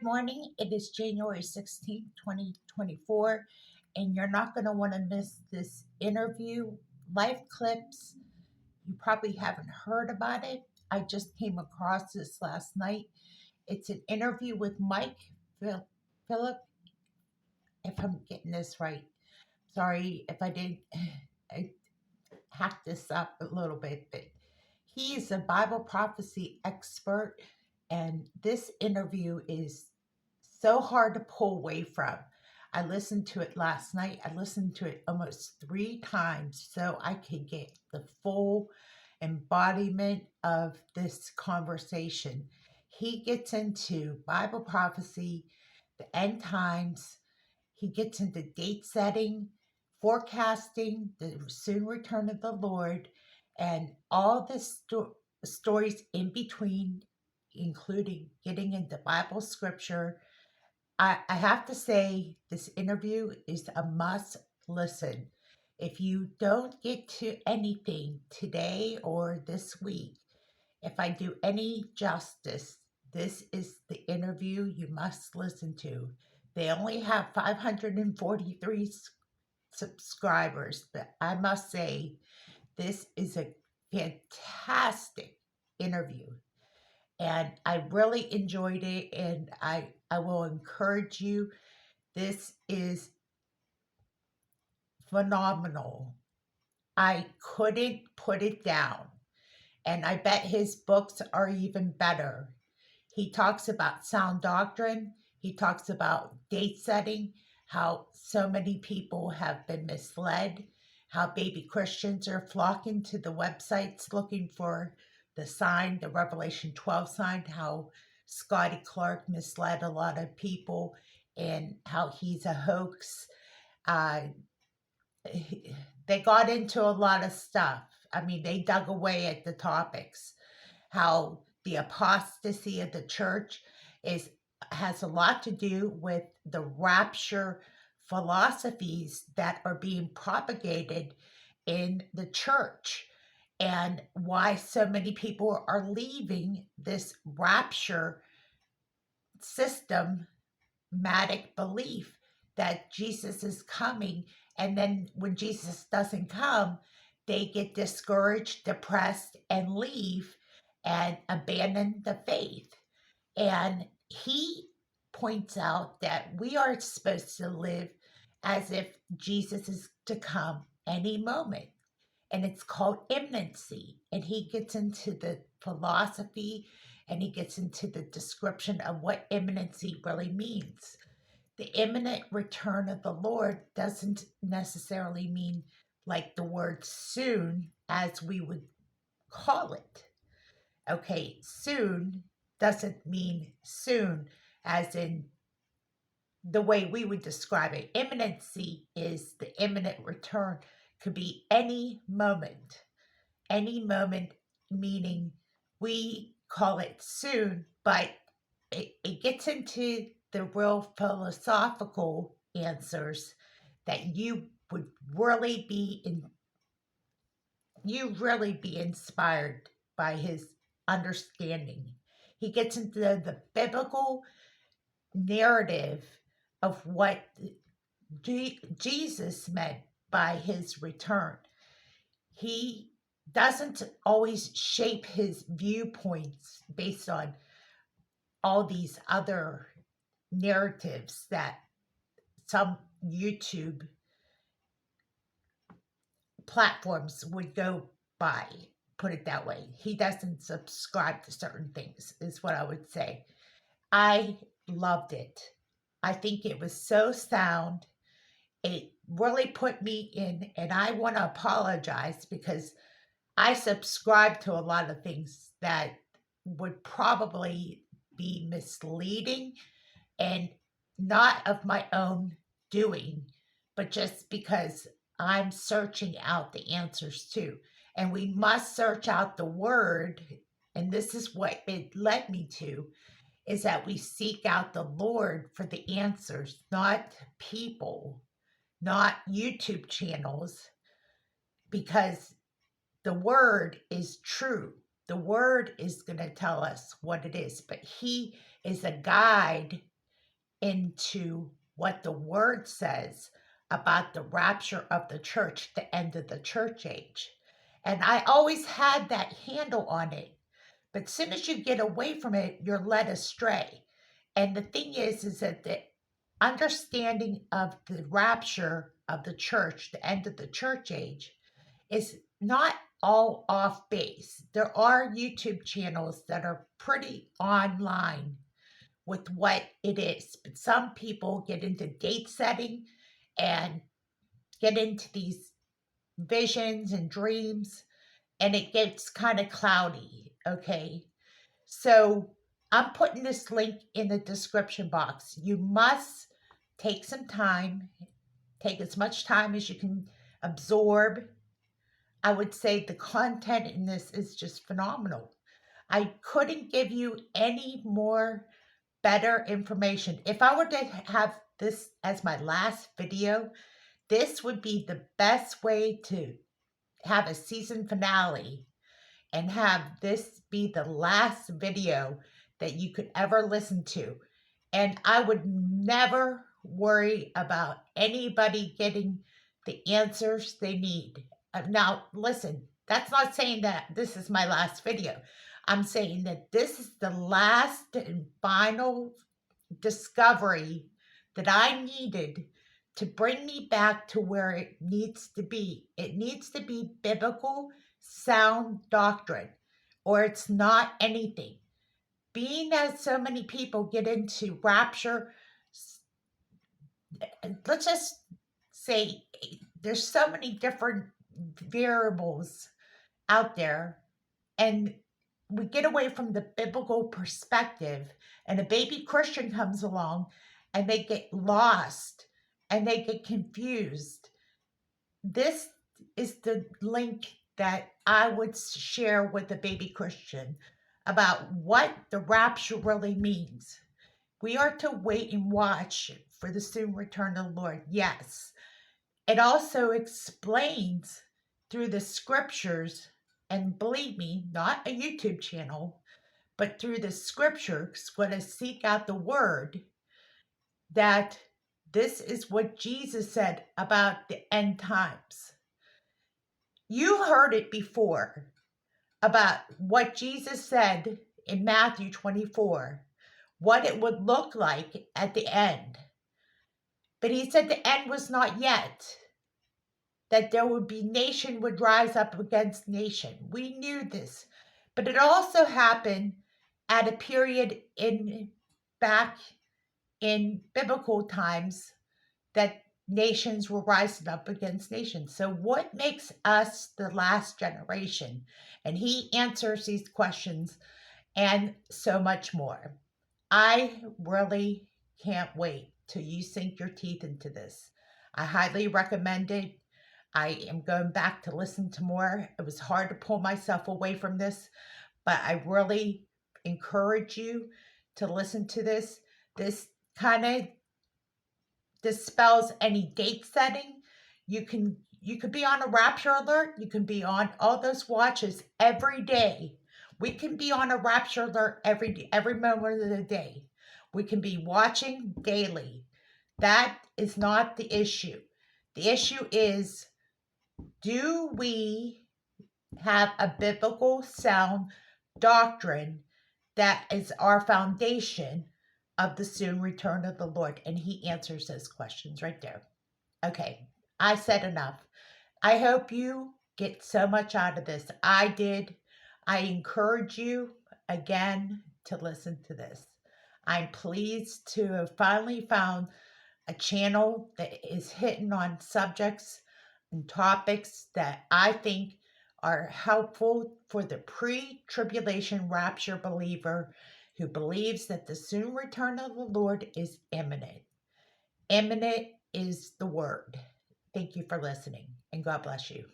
morning. It is January 16th, 2024, and you're not going to want to miss this interview. Life clips, you probably haven't heard about it. I just came across this last night. It's an interview with Mike Phillip, if I'm getting this right. Sorry if I didn't. I hacked this up a little bit, but he's a Bible prophecy expert, and this interview is so hard to pull away from. I listened to it last night. I listened to it almost 3 times so I could get the full embodiment of this conversation. He gets into Bible prophecy, the end times, he gets into date setting, forecasting, the soon return of the Lord, and all the stories in between, including getting into Bible scripture. I have to say, this interview is a must listen. If you don't get to anything today or this week, if I do any justice, this is the interview you must listen to. They only have 543 subscribers, but I must say, this is a fantastic interview. And I really enjoyed it, and I will encourage you. This is phenomenal. I couldn't put it down. And I bet his books are even better. He talks about sound doctrine. He talks about date setting, how so many people have been misled, how baby Christians are flocking to the websites looking for the sign, the Revelation 12 sign, how Scotty Clark misled a lot of people, and how he's a hoax. Uh, they got into a lot of stuff. I mean, they dug away at the topics. How the apostasy of the church is has a lot to do with the rapture philosophies that are being propagated in the church, and why so many people are leaving this rapture systematic belief that Jesus is coming. And then when Jesus doesn't come, they get discouraged, depressed, and leave and abandon the faith. And he points out that we are supposed to live as if Jesus is to come any moment. And it's called imminency. And he gets into the philosophy, and he gets into the description of what imminency really means. The imminent return of the Lord doesn't necessarily mean like the word soon as we would call it. Okay, soon doesn't mean soon as in the way we would describe it. Imminency is the imminent return, could be any moment, meaning we call it soon, but it gets into the real philosophical answers that would really be in you really be inspired by his understanding. He gets into the biblical narrative of what Jesus meant by his return. He doesn't always shape his viewpoints based on all these other narratives that some YouTube platforms would go by, put it that way. He doesn't subscribe to certain things, is what I would say. I loved it. I think it was so sound. It really put me in, and I want to apologize because I subscribe to a lot of things that would probably be misleading and not of my own doing, but just because I'm searching out the answers too. And we must search out the word. And this is what it led me to, is that we seek out the Lord for the answers, not people, not YouTube channels, because the word is true. The word is going to tell us what it is, but he is a guide into what the word says about the rapture of the church, the end of the church age. And I always had that handle on it. But as soon as you get away from it, you're led astray. And the thing is that the understanding of the rapture of the church, the end of the church age, is not all off base. There are YouTube channels that are pretty online with what it is. But some people get into date setting and get into these visions and dreams, and it gets kind of cloudy. Okay. So I'm putting this link in the description box. You must take some time, take as much time as you can absorb. I would say the content in this is just phenomenal. I couldn't give you any more better information. If I were to have this as my last video, this would be the best way to have a season finale and have this be the last video that you could ever listen to. And I would never worry about anybody getting the answers they need. Now, listen, that's not saying that this is my last video. I'm saying that this is the last and final discovery that I needed to bring me back to where it needs to be. It needs to be biblical, sound doctrine, or it's not anything. Being that so many people get into rapture, let's just say there's so many different variables out there, and we get away from the biblical perspective, and a baby Christian comes along and they get lost and they get confused. This is the link that I would share with a baby Christian about what the rapture really means. We are to wait and watch for the soon return of the Lord. Yes. It also explains through the scriptures, and believe me, not a YouTube channel, but through the scriptures, when I seek out the word, that this is what Jesus said about the end times. You heard it before about what Jesus said in Matthew 24, what it would look like at the end. But he said the end was not yet, that there would be nation would rise up against nation. We knew this. But it also happened at a period back in biblical times that nations were rising up against nations. So what makes us the last generation? And he answers these questions and so much more. I really can't wait till you sink your teeth into this. I highly recommend it. I am going back to listen to more. It was hard to pull myself away from this, but I really encourage you to listen to this. This kind of dispels any date setting. You could be on a rapture alert. You can be on all those watches every day. We can be on a rapture alert every moment of the day. We can be watching daily. That is not the issue. The issue is, do we have a biblical sound doctrine that is our foundation of the soon return of the Lord? And he answers those questions right there. Okay, I said enough. I hope you get so much out of this. I did. I encourage you again to listen to this. I'm pleased to have finally found a channel that is hitting on subjects and topics that I think are helpful for the pre-tribulation rapture believer who believes that the soon return of the Lord is imminent. Imminent is the word. Thank you for listening, and God bless you.